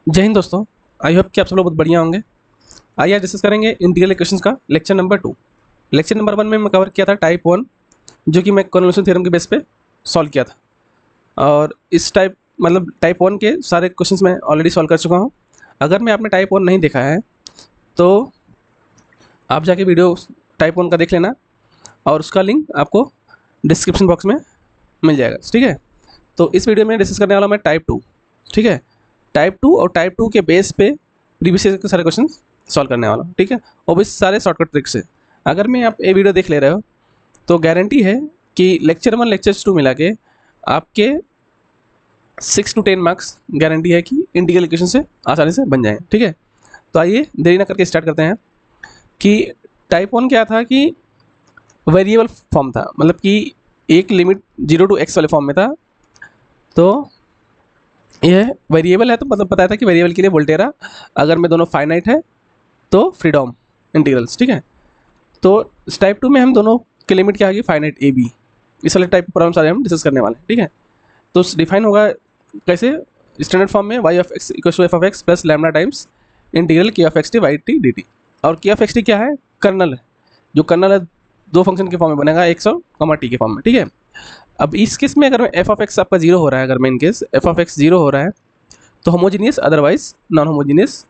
जय हिंद दोस्तों। I hope कि आप सब लोग बहुत बढ़िया होंगे। आइए आज डिस्कस करेंगे इंटीग्रल इक्वेशंस का लेक्चर नंबर 2। लेक्चर नंबर 1 में मैं कवर किया था टाइप 1, जो कि मैं कन्वोल्यूशन थ्योरम के बेस पे सॉल्व किया था। और इस टाइप 1 के सारे क्वेश्चंस मैं ऑलरेडी सॉल्व कर चुका हूँ। अगर मैं आपने टाइप 1 नहीं देखा है तो आप जाके वीडियो टाइप 1 का देख लेना, और उसका लिंक आपको डिस्क्रिप्शन बॉक्स में मिल जाएगा। ठीक है, तो इस वीडियो में डिस्कस करने वाला मैं टाइप 2। ठीक है, टाइप 2 और टाइप 2 के बेस पे प्रीवियस ईयर के सारे क्वेश्चन सॉल्व करने वाला हूँ। ठीक है, और भी सारे शॉर्टकट ट्रिक्स से। अगर मैं आप ये वीडियो देख ले रहे हो तो गारंटी है कि लेक्चर 1 लेक्चर 2 मिला के आपके 6 to 10 मार्क्स गारंटी है कि इंटीग्रल इक्वेशन से आसानी से बन जाएंगे। ठीक है, तो आइए देरी ना करके स्टार्ट करते हैं कि टाइप 1 क्या था कि वेरिएबल फॉर्म था, मतलब कि एक लिमिट 0 to x वाले फॉर्म में था। तो यह वेरिएबल है तो मतलब बताया था कि वेरिएबल के लिए वोल्टेरा, अगर में दोनों फाइनाइट है तो फ्रीडम इंटीग्रल्स। ठीक है, तो इस टाइप 2 में हम दोनों के लिमिट क्या होगी, फाइनाइट ए बी। इस वाले टाइप के प्रॉब्लम सारे हम डिस्कस करने वाले हैं। ठीक है, तो डिफाइन होगा कैसे, स्टैंडर्ड फॉर्म में y of x equal to f of x plus lambda times integral K of x t y t d t. और के ऑफ एक्स टी क्या है, कर्नल है। जो कर्नल है दो फंक्शन के फॉर्म में बनेगा, एक्स और कॉमा टी के फॉर्म में। ठीक है, अब इस केस में अगर एफ ऑफ एक्स आपका जीरो हो रहा है, अगर मैं in case F of x zero हो रहा है तो होमोजीनियस, अदरवाइज नॉन होमोजीनियस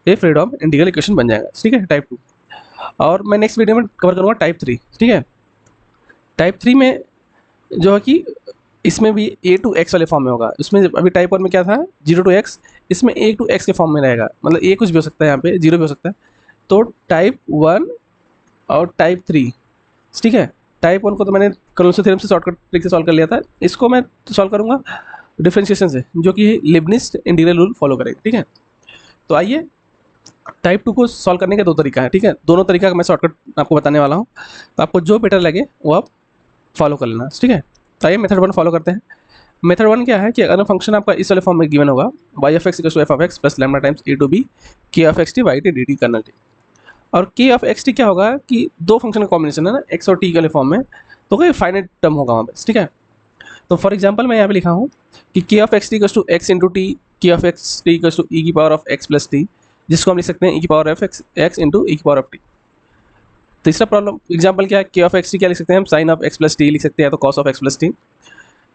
ये फ्रीडम इंटीग्रल इक्वेशन बन जाएगा। ठीक है, टाइप 2। और मैं नेक्स्ट वीडियो में कवर करूँगा टाइप 3। ठीक है, टाइप 3 में जो है कि इसमें भी ए टू एक्स वाले फॉर्म में होगा। इसमें अभी टाइप 1 में क्या था, 0 to x, इसमें ए टू एक्स के फॉर्म में रहेगा। मतलब ए कुछ भी हो सकता है, यहाँ पे 0 भी हो सकता है। तो टाइप 1 और टाइप 3। ठीक है, टाइप 1 को तो मैंने कन्वोल्यूशन थ्योरम से शॉर्टकट ट्रिक से सॉल्व कर लिया था। इसको मैं सॉल्व करूँगा डिफरेंशिएशन से, जो कि लिबनिट्ज इंटीग्रल रूल फॉलो करेगा। ठीक है, तो आइए टाइप 2 को सॉल्व करने के दो तरीका है। ठीक है, दोनों तरीका का मैं शॉर्टकट आपको बताने वाला हूँ, तो आपको जो बेटर लगे वो आप फॉलो कर लेना। ठीक है, तो आइए मेथड 1 फॉलो करते हैं। मेथड 1 क्या है कि अगर फंक्शन आपका इस वाले फॉर्म में गिवन होगा, y of x equal to f of x plus lambda times a to b K of x t y t d t kernel t. और के ऑफ एक्स टी क्या होगा कि दो फंक्शन का combination है ना, x और T वाले फॉर्म में, तो कोई फाइनाइट टर्म होगा वहाँ पे। ठीक है, तो फॉर एग्जाम्पल मैं यहाँ पे लिखा हूँ कि K of x t equal to x into t, K of x t equal to e की power of x plus t, जिसको हम लिख सकते हैं ई की power of x into e की पावर ऑफ टी। तीसरा प्रॉब्लम एग्जाम्पल क्या है, के ऑफ एक्स टी क्या लिख सकते हैं हम, sine of x plus t लिख सकते हैं, तो cos of x plus t.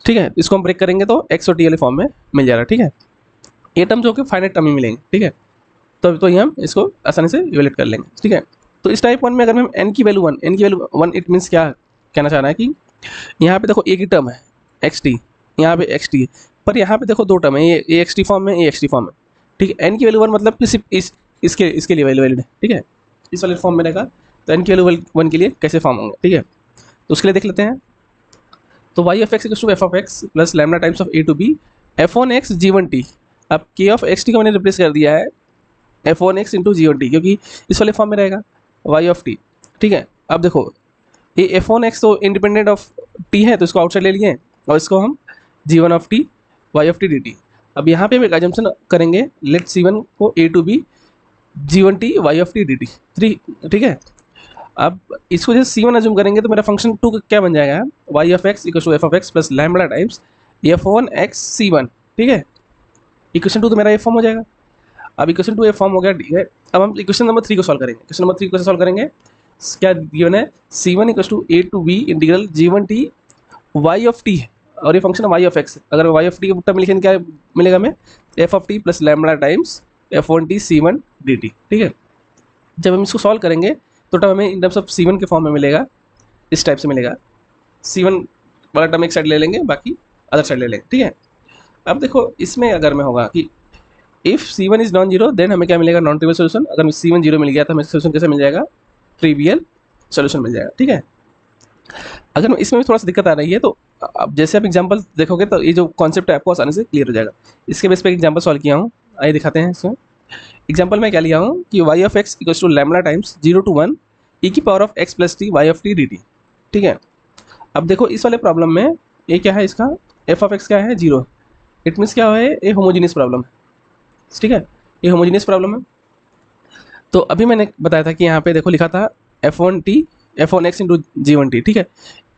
ठीक है, इसको हम ब्रेक करेंगे तो एक्स और टी वाले फॉर्म में मिल जाएगा। ठीक है, ये टर्म जो कि फाइनाइट टर्म ही मिलेंगे। ठीक है, तो ये हम इसको आसानी से इवेल्यूएट कर लेंगे। ठीक है, तो इस टाइप 1 में अगर हम एन की वैल्यू 1, इट मीन्स क्या कहना चाह रहा है कि यहाँ पे देखो एक ही टर्म है एक्स टी, यहाँ पे एक्स टी है, पर यहाँ पे देखो दो टर्म है, ये एक्स टी फॉर्म में, ये एक्स टी फॉर्म में। ठीक है, एन की वैल्यू 1 मतलब कि सिर्फ इसके लिए वैल्यू है। ठीक है, इस वाले फॉर्म में रहेगा, तो एन की वैल्यू 1 के लिए कैसे फॉर्म होंगे। ठीक है, तो उसके लिए देख लेते हैं। तो y of x equal to f of x plus lambda times of a to b f one x g one t. अब के ऑफ एक्स टी को मैंने रिप्लेस कर दिया है F one x into g one T, क्योंकि इस वाले form में रहेगा वाई ऑफ टी। ठीक है, अब देखो ये एफ वन एक्स तो इंडिपेंडेंट ऑफ टी है, तो इसको आउटसाइड ले लिए और इसको हम g one of t y of t d t. अब यहाँ पे हम एक एजम्पशन करेंगे, लेट सी वन को a to b g one t y of t d t three. ठीक है, अब इसको जैसे सी वन एज्यूम करेंगे तो मेरा फंक्शन 2 क्या बन जाएगा, y of x equal to f of x plus lambda times f one x c one. ठीक है, इक्वेशन 2 तो मेरा ये फॉर्म हो जाएगा। अब इक्वेशन 2 ये फॉर्म हो गया। ठीक है, अब हम इक्वेशन नंबर 3 को सॉल्व करेंगे। इक्वेशन नंबर 3 को कैसे सॉल्व करेंगे, क्या गिवन है, c one equal to a to b integral g one t y of t है, और ये फंक्शन है वाई ऑफ एक्स। अगर वाई ऑफ टी के टर्म लिखेंगे क्या मिलेगा हमें, f of t plus lambda times f one t c one d t. ठीक है, जब हम इसको सॉल्व करेंगे तो टर्म हमें in terms of c one के फॉर्म में मिलेगा, इस टाइप से मिलेगा। सी वन वाला टर्म एक साइड ले लेंगे, बाकी अदर साइड ले लेंगे। ठीक है, अब देखो इसमें अगर में होगा कि if c one is non zero then हमें क्या मिलेगा, नॉन ट्रिवियल सोल्यूशन। अगर सी वन जीरो मिल गया तो हमें सोल्यूशन कैसे मिल जाएगा, ट्रिवियल सोल्यूशन मिल जाएगा। ठीक है, अगर इसमें भी थोड़ा सा दिक्कत आ रही है तो अब जैसे आप एग्जाम्पल देखोगे तो ये जो कॉन्सेप्ट है आपको आसानी से क्लियर हो जाएगा। इसके बेस पे एग्जाम्पल सॉल्व किया हूँ, आइए दिखाते हैं। इसमें एग्जाम्पल में क्या लिया हूँ कि y of x equal to lambda times 0 to 1 e की power of x plus t y of t d t. ठीक है, अब देखो इस वाले प्रॉब्लम में ये क्या है, इसका एफ ऑफ एक्स क्या है, 0। इट मीन्स क्या है, ये होमोजीनियस प्रॉब्लम है। ठीक है, ये होमोजीनियस प्रॉब्लम है। तो अभी मैंने बताया था कि यहाँ पे देखो लिखा था f one t f one x into g one t. ठीक है,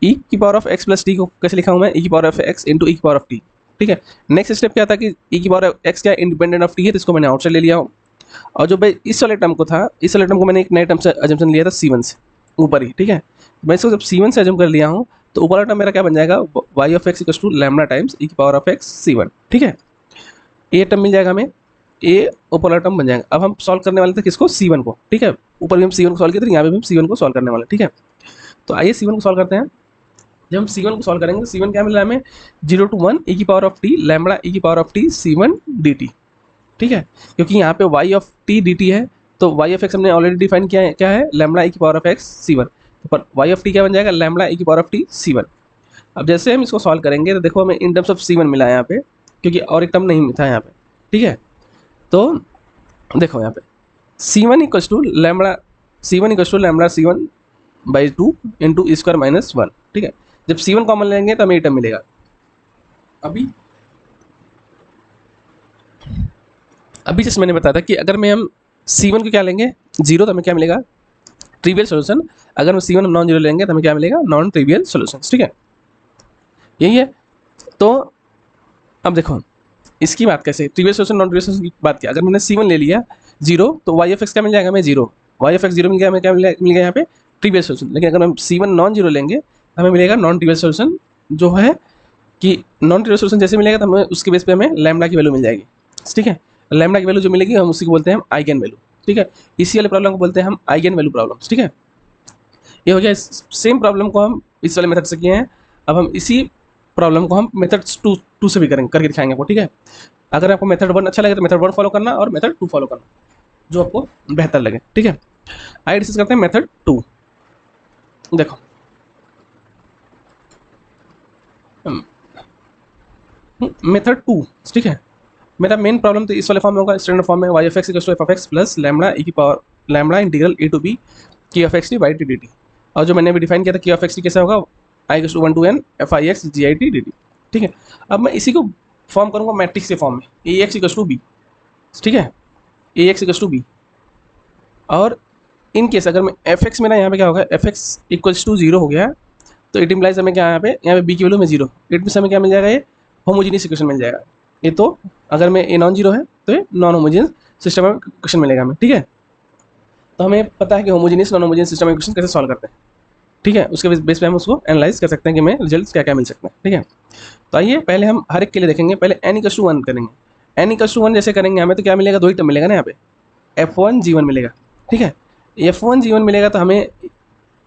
ई की power of x plus t को कैसे लिखा हूँ मैं, ई की power of x into e की पावर ऑफ टी। ठीक है। नेक्स्ट स्टेप क्या था कि e की पावर x क्या इंडिपेंडेंट ऑफ t है, तो इसको मैंने आउटसाइड ले लिया हूँ। और जो भाई इस वाले टर्म को था, इस वाले टर्म को मैंने एक नए टर्म से अजम्पशन लिया था c1 से ऊपर ही, ठीक है। मैं इसको जब c1 से अजम कर लिया हूँ तो ऊपर वाला टर्म मेरा क्या बन जाएगा, y of x equals to lambda times e की पावर ऑफ x c1, ठीक है। ये टर्म मिल जाएगा हमें, ये ऊपर वाला टर्म बन जाएगा। अब हम सॉल्व करने वाले थे किसको, c1 को, ठीक है। ऊपर भी हम c1 को सॉल्व किया था, यहाँ पे भी हम c1 को सॉल्व करने वाले, ठीक है। तो आइए c1 को सॉल्व करते हैं। जब हम c1 को सॉल्व करेंगे तो c1 क्या मिल रहा है हमें, 0 to 1 e की power of t lambda e की power of t c1 dt, ठीक है। क्योंकि यहाँ पे y ऑफ t dt है, तो y ऑफ x हमने ऑलरेडी डिफाइन किया है, क्या है, लैम्डा e की पावर ऑफ x c1, तो पर y ऑफ t क्या बन जाएगा, लैम्डा e की पावर ऑफ t c1। अब जैसे हम इसको सॉल्व करेंगे तो देखो हमें इन टर्म्स ऑफ c1 मिला है यहाँ पे, क्योंकि और एक टर्म नहीं था यहाँ पे, ठीक है। तो देखो यहाँ पे c1 equals to lambda c1 by 2 into e square minus 1, ठीक है। जब c1 कॉमन लेंगे तो हमें ये टर्म मिलेगा। अभी जैसे मैंने बताया था कि अगर मैं हम c1 को क्या लेंगे 0, तो हमें क्या मिलेगा, ट्रिवियल सॉल्यूशन। अगर हम c1 नॉन जीरो लेंगे तो हमें क्या मिलेगा, नॉन ट्रिवियल सॉल्यूशन, ठीक है। यही है। तो अब देखो इसकी बात कैसे, trivial solution non trivial solution की बात किया, अगर मैंने c1 ले लिया 0 तो y ऑफ x क्या मिल जाएगा हमें 0, y ऑफ x 0 मिल गया, हमें क्या मिल गया यहाँ पे, ट्रिवियल सॉल्यूशन। लेकिन अगर हम c1 नॉन जीरो लेंगे हमें मिलेगा नॉन ट्रिवियल सॉल्यूशन, जो है कि नॉन ट्रिवियल सॉल्यूशन जैसे मिलेगा तो हमें उसके बेस पे हमें लैम्डा की वैल्यू मिल जाएगी, ठीक है। लैम्डा की वैल्यू जो मिलेगी हम उसी को बोलते हैं आइगन वैल्यू, ठीक है। इसी वाले प्रॉब्लम को बोलते हैं हम आइगन वैल्यू प्रॉब्लम, ठीक है। ये हो गया, सेम प्रॉब्लम को हम इस वाले मेथड से किए हैं। अब हम इसी प्रॉब्लम को हम मेथड टू से भी करेंगे, करके दिखाएंगे आपको, ठीक है। अगर आपको मेथड 1 अच्छा लगे तो मेथड 1 फॉलो करना और मेथड 2 फॉलो करना, जो आपको बेहतर लगे, ठीक है। आइए डिस्कस करते हैं मेथड 2। देखो मेथड 2, ठीक है। मेरा मेन प्रॉब्लम तो इस वाले फॉर्म में होगा, स्टैंडर्ड फॉर्म में y of x equals to f of x plus lambda e की power lambda integral a to b k of x t by t dt। और जो मैंने अभी डिफाइन किया था k ऑफ x t कैसे होगा, i equals to 1 to n f i x g i t dt, ठीक है। अब मैं इसी को फॉर्म करूँगा मैट्रिक्स के फॉर्म में, a x equals to b, ठीक है, a x equals to b। और इन केस अगर मैं एफ एक्स मेरा यहाँ पे क्या होगा, एफ एक्स इक्वल्स टू 0 हो गया, तो इट इम्प्लाइज हमें क्या, यहाँ पे बी की वैल्यू में 0, इट मीन्स हमें क्या मिल जाएगा, ये होमोजीनियस इक्वेशन मिल जाएगा। ये तो अगर मैं ए नॉन जीरो है तो ये नॉन होमोजीनियस सिस्टम में क्वेश्चन मिलेगा हमें, ठीक है। तो हमें पता है कि होमोजीनियस नॉन होमोजीनियस सिस्टम में क्वेश्चन कैसे सॉल्व करते हैं, ठीक है। उसके बेस पे हम उसको एनालाइज कर सकते हैं कि हमें रिजल्ट क्या क्या मिल सकते हैं, ठीक है। तो आइए पहले हम हर एक के लिए देखेंगे। पहले n इक्वल्स टू 1 करेंगे। n इक्वल्स टू 1 जैसे करेंगे हमें तो क्या मिलेगा, दो ही टर्म मिलेगा ना, यहाँ पे f1 g1 मिलेगा, ठीक है। f1 g1 मिलेगा तो हमें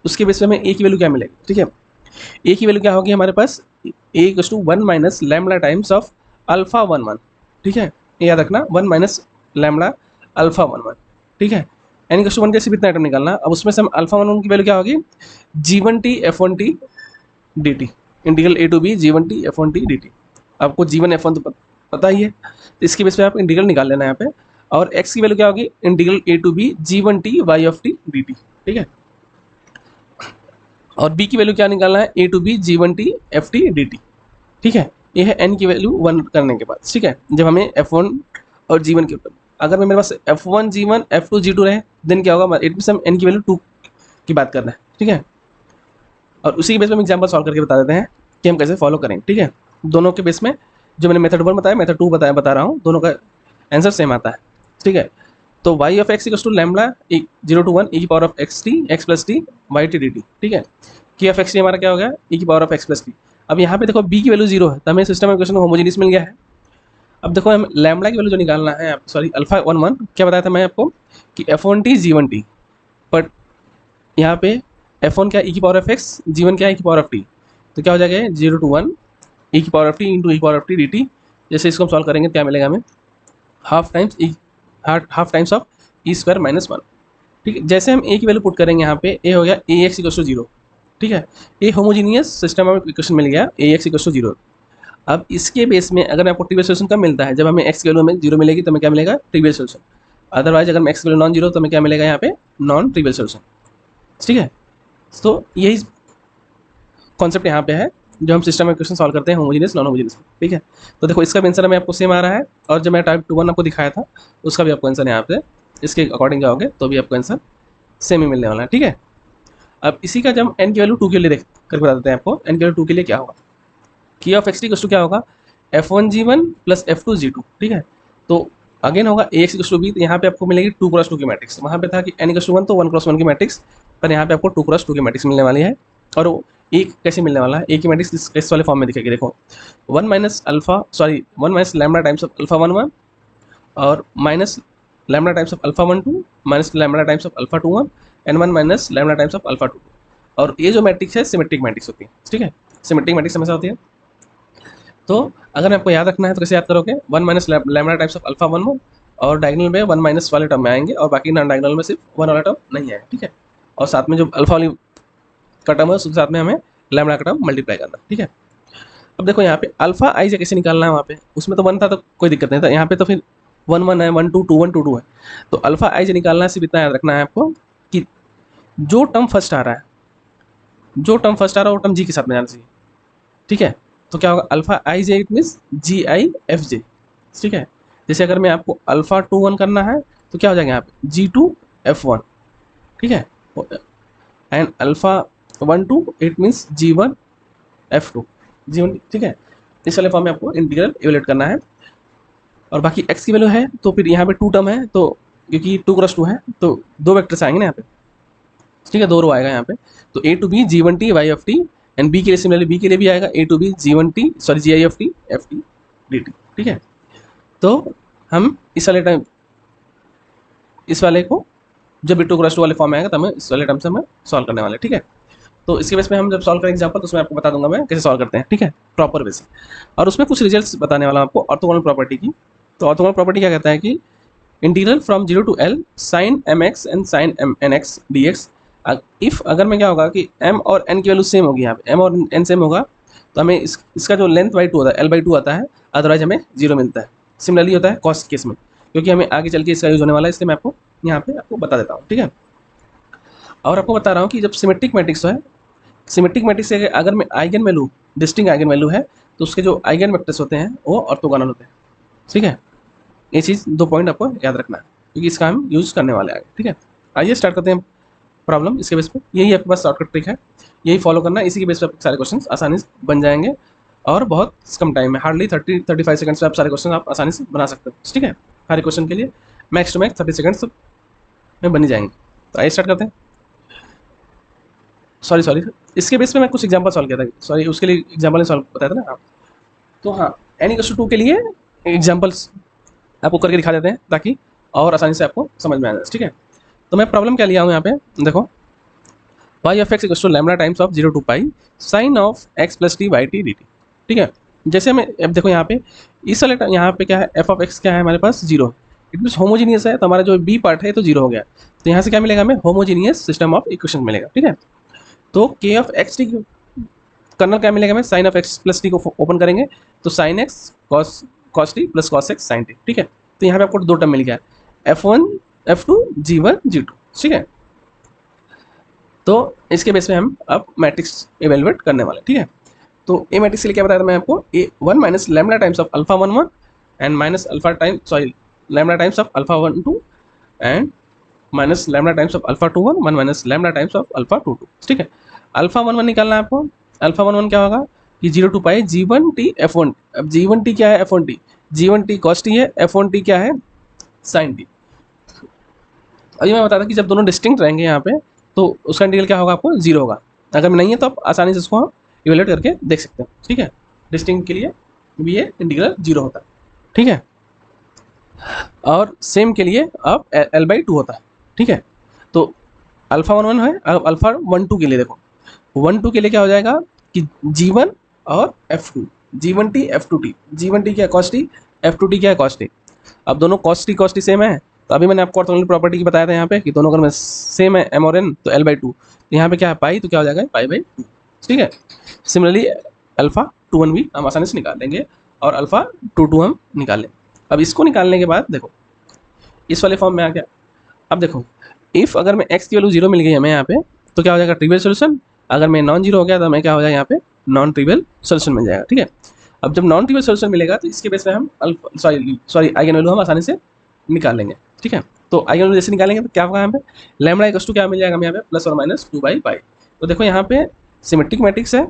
उसके बेस पे हमें a की वैल्यू क्या मिलेगी, ठीक है। a की वैल्यू क्या होगी हमारे पास, a equals to 1 minus lambda times of alpha 1 1, ठीक है। ये याद रखना, 1 माइनस लैम्डा अल्फा 1 1, ठीक है। n इक्वल्स टू 1 कैसे भी इतना आइटम निकालना। अब उसमें से हम अल्फा 1 1 की वैल्यू क्या होगी, g1t f1t dt integral a to b g1t f1t dt। आपको g1 f1 तो पता ही है, तो इसके बेस पे आप इंटीग्रल निकाल लेना यहाँ पे। और x की वैल्यू क्या होगी, integral a to b g1t y of t dt, ठीक है। और b की वैल्यू क्या निकालना है, a to b g1t ft dt, ठीक है। ये है n की वैल्यू 1 करने के बाद, ठीक है। जब हमें f1 और g1 के ऊपर, अगर मेरे पास f1 g1 f2 g2 रहे देन क्या होगा, इट मींस हम n की वैल्यू 2 की बात कर रहे हैं, ठीक है। और उसी के बेस पे हम एग्जाम्पल सॉल्व करके बता देते हैं कि हम कैसे फॉलो करेंगे, ठीक है। दोनों के बेस में जो मैंने मेथड 1 बताया, मेथड 2 बता रहा हूँ, दोनों का आंसर सेम आता है, ठीक है। तो y of x equals to lambda 0 to 1 e की power of x t x plus t y t d t, ठीक है। k ऑफ x t हमारा क्या हो गया, e की power of x plus T. अब यहाँ पे देखो b की वैल्यू 0 है तो हमें सिस्टम इक्वेशन होमोजीनियस मिल गया है। अब देखो हम लैम्डा की वैल्यू जो निकालना है, सॉरी अल्फा 1 1 क्या बताया था मैं आपको कि f1t g1t, बट यहाँ पे f1 क्या e की पावर ऑफ x, g1 क्या e की पावर ऑफ t, तो क्या हो जाएगा 0 to 1 e की power of t into e की पावर ऑफ t dt। जैसे इसको हम सॉल्व करेंगे क्या मिलेगा हमें, half times of E square minus 1, ठीक है। जैसे हम a की वैल्यू पुट करेंगे यहाँ पे a हो गया ए एक्स इक्वल टू 0, ठीक है। ये होमोजीनियस सिस्टम में इक्वेशन मिल गया ए एक्स इक्वल टू 0। अब इसके बेस में अगर आपको ट्रिवियल सॉल्यूशन कब मिलता है, जब हमें x की वैल्यू हमें 0 मिलेगी तो हमें क्या मिलेगा, ट्रिवियल सॉल्यूशन। अदरवाइज अगर x की वैल्यू नॉन जीरो तो हमें क्या मिलेगा यहाँ पे, नॉन ट्रिवियल सॉल्यूशन, ठीक है। तो यही कॉन्सेप्ट यहाँ पे है जो हम सिस्टम में क्वेश्चन सॉल्व करते हैं होमोजीनियस नॉन होमोजीनियस, ठीक है। तो देखो इसका आंसर हमें आपको सेम आ रहा है, और जो मैं टाइप 2 आपको दिखाया था उसका भी आपको आंसर यहाँ पे इसके अकॉर्डिंग जाओगे तो भी आपको आंसर सेम ही मिलने वाला है, ठीक है। अब इसी का जब हम n की वैल्यू 2 के लिए देख करके बता देते हैं आपको, n की वैल्यू 2 के लिए क्या होगा, k ऑफ x t क्या होगा, F1G1 प्लस F2G2, ठीक है। तो अगेन होगा Ax इक्वल टू बी, तो यहाँ पे आपको मिलेगी 2x2 की मैट्रिक्स। वहाँ पे था कि n इक्वल टू 1 तो 1x1 की मैट्रिक्स, पर यहाँ पे आपको 2x2 की मैट्रिक्स मिलने वाली है। और वो एक कैसे मिलने वाला है, ए की मैट्रिक्स इस वाले फॉर्म में दिखेगी, देखो 1 minus lambda times of alpha 1 और minus lambda times of alpha 1 2 minus lambda times of alpha 2 1 and 1 minus lambda times of alpha 2 2। और ये जो मैट्रिक्स है सिमेट्रिक मैट्रिक्स होती है, ठीक है। सिमेट्रिक मैट्रिक्स हमेशा होती है। तो अगर आपको याद रखना है तो कैसे याद करोगे, 1 minus lambda times of alpha 1 1 और डायगोनल में 1 माइनस वाले टर्म में आएंगे और बाकी नॉन डायगोनल में सिर्फ 1 वाला टर्म नहीं है, ठीक है। और साथ में जो अल्फा वाली का टर्म है उसके साथ में हमें लैम्डा का टर्म मल्टीप्लाई करना, ठीक है। अब देखो यहाँ पे अल्फा आई से कैसे निकालना है, वहाँ पे उसमें तो 1 था तो कोई दिक्कत नहीं था, यहाँ पे तो फिर 1 1 है, 1 2 2 1 2 2 है। तो अल्फा आई से निकालना है, सिर्फ इतना याद रखना है आपको कि जो टर्म फर्स्ट आ रहा है वो टर्म जी के साथ में जाना चाहिए, ठीक है। तो क्या होगा, alpha i j it means g i f j, ठीक है। जैसे अगर मैं आपको अल्फा 2 1 करना है तो क्या हो जाएगा यहाँ पे G2 F1, ठीक है। And alpha 1 2 it means G1 F2 G1, ठीक है। इस वाले फॉर्म में आपको इंटीग्रल इवेल्यूएट करना है। और बाकी x की वैल्यू है तो फिर यहाँ पे 2 टर्म है, तो क्योंकि 2x2 है तो 2 वेक्टर्स आएंगे ना यहाँ पे, ठीक है, 2 रो आएगा यहाँ पे। तो a to b G1T Y and b के लिए सिमिलरली b के लिए भी आएगा a to b G1T sorry GIFT FT DT, ठीक है। तो हम इस वाले को जब 2x2 वाले फॉर्म में आएगा तो हमें इस वाले टर्म से हमें सॉल्व करने वाले, ठीक है। तो इसके बेस पे हम जब सॉल्व करेंगे एग्जाम्पल तो उसमें आपको बता दूंगा मैं कैसे सॉल्व करते हैं, ठीक है, प्रॉपर वे से। और उसमें कुछ रिजल्ट्स बताने वाला हूं आपको ऑर्थोगोनल प्रॉपर्टी की। तो ऑर्थोगोनल प्रॉपर्टी क्या कहता है कि integral from 0 to L sin mx and sin nx dx, if अगर में क्या होगा कि m और n की वैल्यू सेम होगी, यहाँ पे m और n सेम होगा तो हमें इसका जो लेंथ बाई 2 होता है L/2 आता है, अदरवाइज हमें 0 मिलता है। सिमिलरली होता है कॉस केस में, क्योंकि हमें आगे चल के इसका यूज होने वाला है, इसलिए मैं आपको यहाँ पे आपको बता देता हूँ, ठीक है। और आपको बता रहा हूँ कि जब सिमेट्रिक मैट्रिक्स है, सिमेट्रिक मैट्रिक्स से अगर मैं eigen value distinct eigen value है तो उसके जो आइगन वेक्टर्स होते हैं वो ऑर्थोगोनल होते हैं, ठीक है। ये चीज़ 2 पॉइंट आपको याद रखना है क्योंकि इसका हम यूज़ करने वाले हैं, ठीक है। आइए स्टार्ट करते हैं प्रॉब्लम। इसके बेस पे यही आपके पास शॉर्टकट ट्रिक है, यही फॉलो करना है, इसी के बेस पे आपके सारे क्वेश्चन आसानी से बन जाएंगे और बहुत कम टाइम में, हार्डली 30-35 सेकंड्स में आप सारे क्वेश्चन आप आसानी से बना सकते हो, ठीक है। हर क्वेश्चन के लिए मैक्स टू मैक्स 30 सेकंड्स में बन ही जाएंगे। तो आइए स्टार्ट करते हैं। सॉरी इसके बेस पे मैं कुछ एग्जांपल सॉल्व किया था, सॉरी उसके लिए एग्जांपल ने सॉल्व बताया था ना। हाँ तो हाँ n=2 के लिए एग्जांपल्स आपको करके दिखा देते हैं ताकि और आसानी से आपको समझ में आ जाए, ठीक है। तो मैं प्रॉब्लम क्या लिया हूँ यहाँ पे, देखो y of x equal to lambda times of 0 to pi sine of x plus t by t d t, ठीक है। जैसे हमें अब देखो यहाँ पे इस वाले यहाँ पे क्या है, f ऑफ x क्या है हमारे पास 0, इट मीन्स होमोजीनियस है, तो हमारा जो b पार्ट है तो 0 हो गया। तो यहाँ से क्या मिलेगा हमें, होमोजीनियस सिस्टम ऑफ इक्वेशन मिलेगा, ठीक है। तो k of x t kernel क्या मिलेगा हमें, sine of x plus t को ओपन करेंगे तो sine x cos t plus cos x sine t, ठीक है। तो यहाँ पे आपको 2 टर्म मिल गया, F1 F2 G1 G2, ठीक है। तो इसके बेस पे हम अब मैट्रिक्स इवेलुएट करने वाले, ठीक है। तो ए मैट्रिक्स के लिए क्या बताया था मैं आपको, A1 minus lambda times of alpha 1 1 and minus alpha time sorry lambda times of alpha 1 2 and minus lambda times of alpha 2 1 1 minus lambda times of alpha 2 2, ठीक है। अल्फा 1 1 निकालना है आपको। अल्फा 1 1 क्या होगा कि 0 टू पाई G1T F1, अब G1T क्या है, F1T G1T कॉस टी है, F1T क्या है, साइन टी। अभी मैं बता था कि जब दोनों डिस्टिंक्ट रहेंगे यहाँ पे तो उसका इंटीग्रल क्या होगा, आपको 0 होगा। अगर नहीं है तो आप आसानी से उसको इवेल्यूएट करके देख सकते हैं, ठीक है। डिस्टिंक्ट के लिए भी ये इंटीग्रल 0 होता है, ठीक है। और सेम के लिए अब L/2 होता है, ठीक है। तो अल्फा 1 1 है, अब अल्फा 1 2 के लिए देखो 1 2 के लिए क्या हो जाएगा कि G1 और F2 G1T F2T, G1T क्या है कॉस टी, F2T क्या है कॉस टी। अब दोनों कॉस टी सेम है, तो अभी मैंने आपको ऑर्थोगोनल प्रॉपर्टी की बताया था यहाँ पे कि दोनों अगर में सेम है m और n तो L/2, तो यहाँ पे क्या है पाई, तो क्या हो जाएगा पाई/2, ठीक है। सिमिलरली अल्फा 2 1 भी हम आसानी से निकाल लेंगे और अल्फा 2 2 हम निकाल लें। अब इसको निकालने के बाद देखो इस वाले फॉर्म में आ गया। अब देखो इफ अगर मैं x की वैल्यू 0 मिल गई हमें यहाँ पे तो क्या हो जाएगा, ट्रिवियल सोल्यूशन। अगर मैं नॉन जीरो हो गया तो हमें क्या हो जाएगा, यहाँ पे नॉन ट्रिवियल सोल्यूशन मिल जाएगा, ठीक है। अब जब नॉन ट्रिवियल सोल्यूशन मिलेगा तो इसके बेस पे हम सॉरी आइगन वैल्यू हम आसानी से निकाल लेंगे, ठीक है। तो आइगन वैल्यू जैसे निकालेंगे तो क्या होगा यहाँ पे, लैम्डा इक्वल टू क्या मिल जाएगा हमें यहाँ पे प्लस और माइनस 2 बाई पाई। तो देखो यहाँ पे सिमेट्रिक मैट्रिक्स है,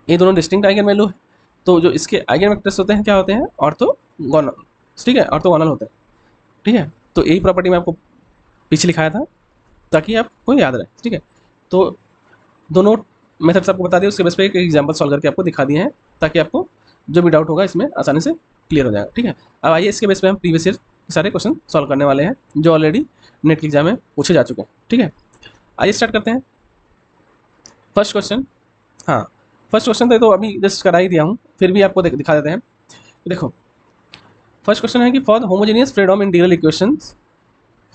ये दोनों डिस्टिंक्ट आइगन वैल्यू है, तो जो इसके आइगन वेक्टर्स होते हैं क्या होते हैं, ऑर्थोगोनल, ठीक है, ऑर्थोगोनल होते हैं, ठीक है। तो यही प्रॉपर्टी मैं आपको पीछे लिखाया था ताकि आपको याद रहे, ठीक है। तो दोनों मेथड्स आपको बता दिए, उसके बेस पे एक एग्जांपल सॉल्व करके आपको दिखा दिए हैं ताकि आपको जो भी डाउट होगा इसमें आसानी से क्लियर हो जाएगा, ठीक है। अब आइए इसके बेस पे हम प्रीवियस ईयर सारे क्वेश्चन सॉल्व करने वाले हैं जो ऑलरेडी नेट के एग्जाम में पूछे जा चुके हैं, ठीक है। आइए स्टार्ट करते हैं। फर्स्ट क्वेश्चन, हाँ फर्स्ट क्वेश्चन तो अभी जस्ट करा ही दिया हूँ, फिर भी आपको दिखा देते हैं। देखो फर्स्ट क्वेश्चन है कि for the homogeneous Fredholm integral equations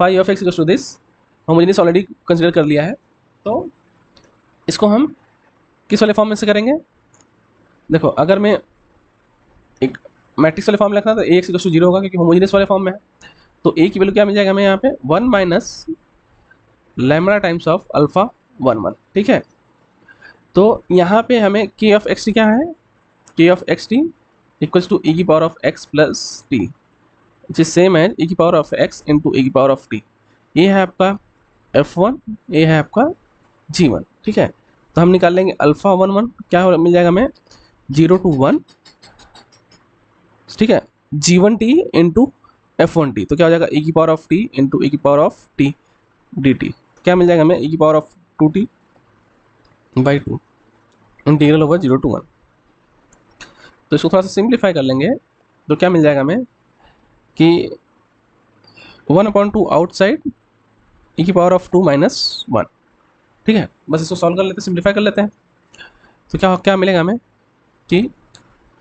phi of x equals to this, homogeneous already consider कर लिया है, तो इसको हम किस वाले फॉर्म में से करेंगे। देखो अगर मैं एक मैट्रिक्स वाले फॉर्म में लिखना तो ए एक्स इक्वल्स टू 0 होगा क्योंकि होमोजेनियस वाले फॉर्म में है, तो ए की वैल्यू क्या मिल जाएगा हमें यहाँ पे 1 minus lambda times of alpha 1 1, ठीक है। तो यहाँ पे हमें के ऑफ एक्स टी क्या है, K of x t equals to a की power of x plus t, which is same as a की power of x into a की पावर ऑफ टी। ये है आपका f1, ये है आपका g1, ठीक है। तो हम निकाल लेंगे अल्फा 1 1 क्या मिल जाएगा हमें 0 to 1, ठीक है, g1 t into f1 t, तो क्या हो जाएगा e की power of t into e की पावर ऑफ t dt, क्या मिल जाएगा हमें e की power of 2t by 2 integral over 0 to 1। तो इसको थोड़ा सा सिंप्लीफाई कर लेंगे तो क्या मिल जाएगा हमें कि 1/2 आउटसाइड e की पावर ऑफ 2 माइनस 1, ठीक है। बस इसको सॉल्व कर लेते हैं, सिंप्लीफाई कर लेते हैं, तो क्या क्या मिलेगा हमें कि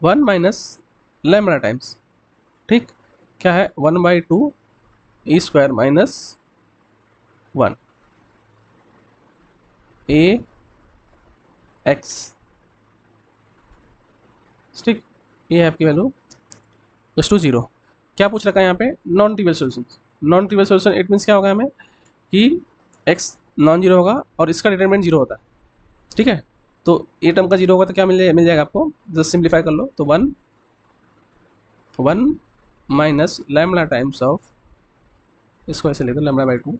1 माइनस लैम्बडा टाइम्स, ठीक, क्या है 1/2 ई स्क्वायर माइनस 1 ए एक्स, ठीक, ये है आपकी वैल्यू इक्वल्स टू 0। क्या पूछ रखा है यहाँ पे, non trivial solution. Non trivial solution it means क्या होगा हमें कि x नॉन जीरो होगा और इसका डिटरमिनेंट 0 होता है, ठीक है। तो ए टर्म का 0 होगा तो क्या मिल जाएगा आपको, जस्ट सिंप्लीफाई कर लो, तो 1 माइनस लैम्बडा टाइम्स ऑफ, इसको ऐसे ले दो lambda by 2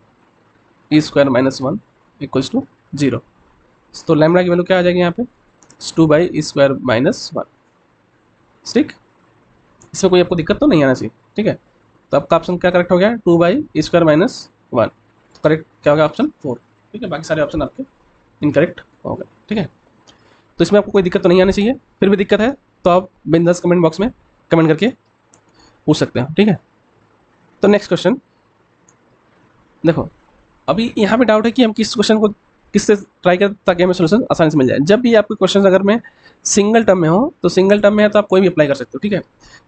e square minus 1 equals to 0। तो लैम्बडा की वैल्यू क्या आ जाएगी यहाँ पे 2 बाई ई स्क्वायर माइनस 1, ठीक। इसमें कोई आपको दिक्कत तो नहीं आना चाहिए, ठीक है। तो आपका ऑप्शन क्या करेक्ट हो गया 2 बाई ई स्क्वायर माइनस 1, तो करेक्ट क्या होगा ऑप्शन 4, ठीक है। बाकी सारे ऑप्शन आपके इनकरेक्ट हो गए, ठीक है। तो इसमें आपको कोई दिक्कत तो नहीं आनी चाहिए, फिर भी दिक्कत है तो आप बिंदास कमेंट बॉक्स में कमेंट करके पूछ सकते हैं, ठीक है। तो नेक्स्ट क्वेश्चन देखो, अभी यहाँ पे डाउट है कि हम किस क्वेश्चन को किससे ट्राई करें ताकि हमें सोल्यूशन आसानी से मिल जाए। जब भी आपके क्वेश्चन अगर में सिंगल टर्म में हो तो सिंगल टर्म में है तो आप कोई भी अप्लाई कर सकते हो, ठीक है।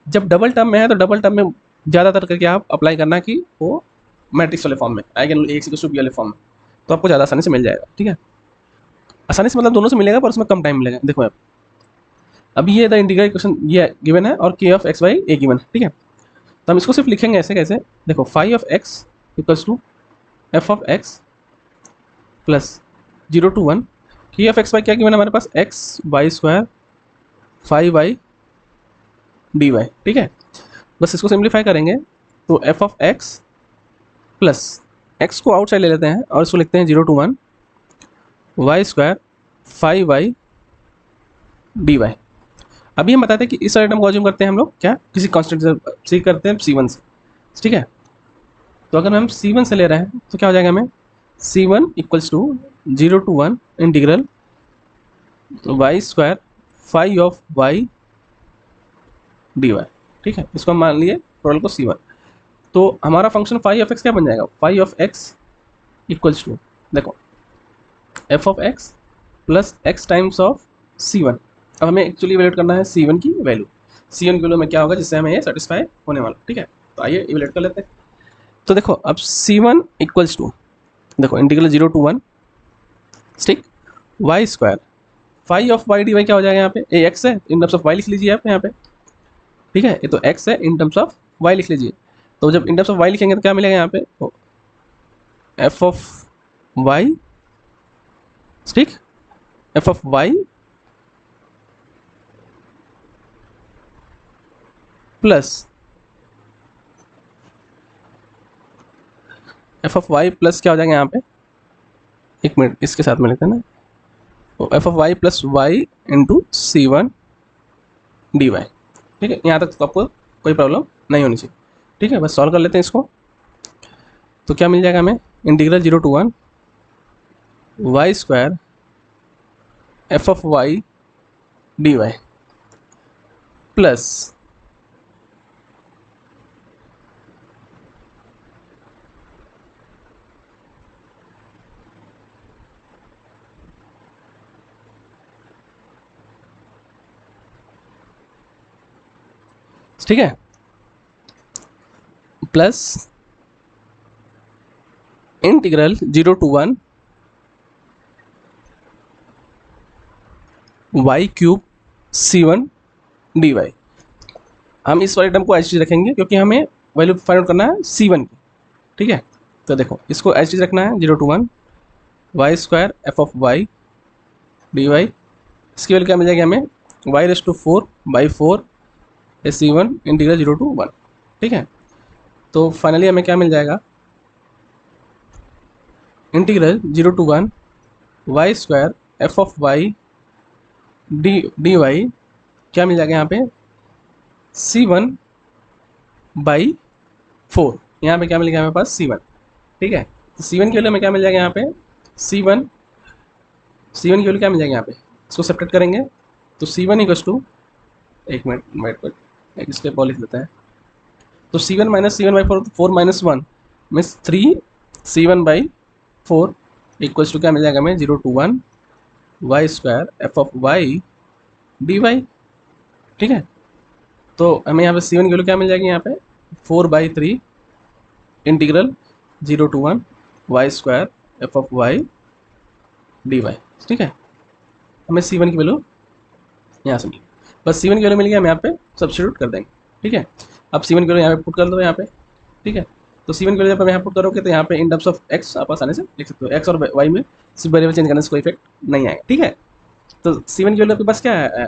जब डबल टर्म में है तो डबल टर्म में ज़्यादातर करके आप अप्लाई करना कि वो मैट्रिक्स वाले फॉर्म में आएगा, ए एक्स बी वाले फॉर्म में, तो आपको ज़्यादा आसानी से मिल जाएगा, ठीक है। आसानी से मतलब दोनों से मिलेगा पर उसमें कम टाइम मिलेगा। देखो आप अभी ये द इंटीग्रल इक्वेशन ये गिवन है और K of x by A given है, ठीक है। तो हम इसको सिर्फ लिखेंगे ऐसे कैसे, देखो phi of x equals to f of x plus 0 to 1 K of x by क्या गिवन है हमारे पास x y square 5 by d y, ठीक है। बस इसको सिंप्लीफाई करेंगे तो f of x plus x को आउटसाइड ले लेते हैं और इसको लिखते हैं 0 to 1 y square 5 by d y. अभी हम बताते हैं कि इस आइटम को अज्यूम करते हैं हम लोग क्या किसी कॉन्स्टेंट से करते हैं C1 से, ठीक है। तो अगर हम C1 से ले रहे हैं तो क्या हो जाएगा हमें C1 equals to 0 to 1 integral y square 5 of y d y, ठीक है। इसको हम मान लिए टोटल को C1, तो हमारा फंक्शन फाई ऑफ एक्स क्या बन जाएगा, phi of x equals to देखो f of x plus x times of C1। अब हमें एक्चुअली इवेल्यूएट करना है C1 की वैल्यू, C1 की वैल्यू में क्या होगा जिससे हमें ये सेटिस्फाई होने वाला, ठीक है। तो आइए इवेल्यूएट कर लेते हैं। तो देखो अब C1 इक्वल्स टू देखो इंटीग्रल 0 to 1, ठीक, y square 5 of y d y क्या हो जाएगा यहाँ पे ए एक्स है इन टर्म्स ऑफ वाई लिख लीजिए आप यहाँ पे, ठीक है। ये तो एक्स है इन टर्म्स ऑफ वाई लिख लीजिए, तो जब इन टर्म्स ऑफ वाई लिखेंगे तो क्या मिलेगा यहाँ पे एफ ऑफ वाई, ठीक, f of y plus f of y plus क्या हो जाएगा यहाँ पे, एक मिनट इसके साथ में लेते हैं ना, तो f of y plus y into C1 d y. ठीक है, यहाँ तक तो आपको कोई प्रॉब्लम नहीं होनी चाहिए। ठीक है, बस सॉल्व कर लेते हैं इसको। तो क्या मिल जाएगा हमें, integral 0 to 1 y square f of y d y plus ठीक है, plus integral 0 to 1 y cube C1 d y. हम इस वाले टर्म को एच रखेंगे क्योंकि हमें वैल्यू फाइंड आउट करना है C1 की। ठीक है, तो देखो इसको एच रखना है 0 to 1 y square f of y d y. इसकी वैल्यू क्या मिल जाएगी हमें, y raise to 4/4 C1 integral 0 to 1। ठीक है, तो फाइनली हमें क्या मिल जाएगा, integral 0 to 1 y square f of y d y क्या मिल जाएगा यहाँ पे C1/4। यहाँ पे क्या मिलेगा हमारे पास C1। ठीक है, तो C1 की वैल्यू हमें क्या मिल जाएगा यहाँ पे C1 की वैल्यू क्या मिल जाएगी यहाँ पे, इसको सेपरेट करेंगे तो C1 इक्वल्स टू, एक मिनट वेट कर, एक स्टेप और लिख लेते हैं। तो C1 minus C1/4, 4 minus 1 means 3 C1/4 equals to क्या मिल जाएगा हमें 0 to 1 y square f of y d y. ठीक है, तो हमें यहाँ पे C1 की वैल्यू क्या मिल जाएगी यहाँ पे 4/3 integral 0 to 1 y square f of y d y. ठीक है, हमें C1 की वैल्यू यहाँ से मिली, बस C1 की वैल्यू मिल गई, हम यहाँ पे सब्स्टिट्यूट कर देंगे। ठीक है, अब C1 की वैल्यू यहाँ पे पुट कर दो यहाँ पे। ठीक है, तो C1 की वैल्यू जब आप यहाँ पुट करोगे तो यहाँ पे इन टर्म्स ऑफ x आप आसानी से लिख सकते हो, x और y में सिर्फ वेरिएबल चेंज करने से कोई इफेक्ट नहीं आएगा। ठीक है, तो C1 की वैल्यू आपके पास क्या है,